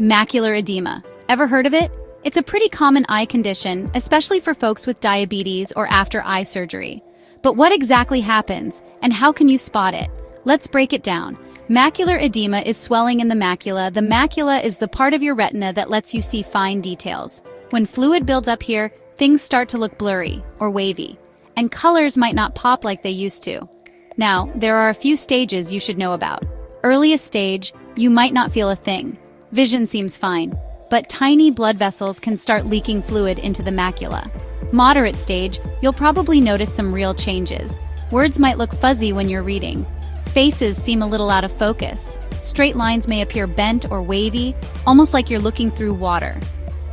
Macular edema. Ever heard of it? It's a pretty common eye condition, especially for folks with diabetes or after eye surgery. But what exactly happens, and how can you spot it? Let's break it down. Macular edema is swelling in the macula. The macula is the part of your retina that lets you see fine details. When fluid builds up here, things start to look blurry or wavy, and colors might not pop like they used to. Now, there are a few stages you should know about. Earliest stage, you might not feel a thing. Vision seems fine, but tiny blood vessels can start leaking fluid into the macula. Moderate stage, you'll probably notice some real changes. Words might look fuzzy when you're reading. Faces seem a little out of focus. Straight lines may appear bent or wavy, almost like you're looking through water.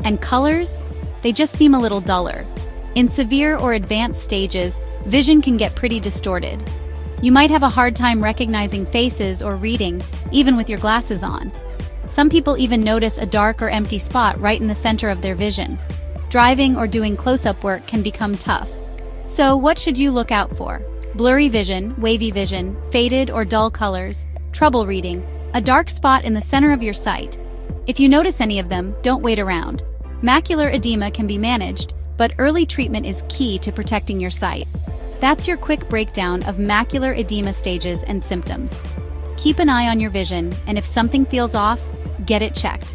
And colors? They just seem a little duller. In severe or advanced stages, vision can get pretty distorted. You might have a hard time recognizing faces or reading, even with your glasses on. Some people even notice a dark or empty spot right in the center of their vision. Driving or doing close-up work can become tough. So what should you look out for? Blurry vision, wavy vision, faded or dull colors, trouble reading, a dark spot in the center of your sight. If you notice any of them, don't wait around. Macular edema can be managed, but early treatment is key to protecting your sight. That's your quick breakdown of macular edema stages and symptoms. Keep an eye on your vision, and if something feels off, get it checked.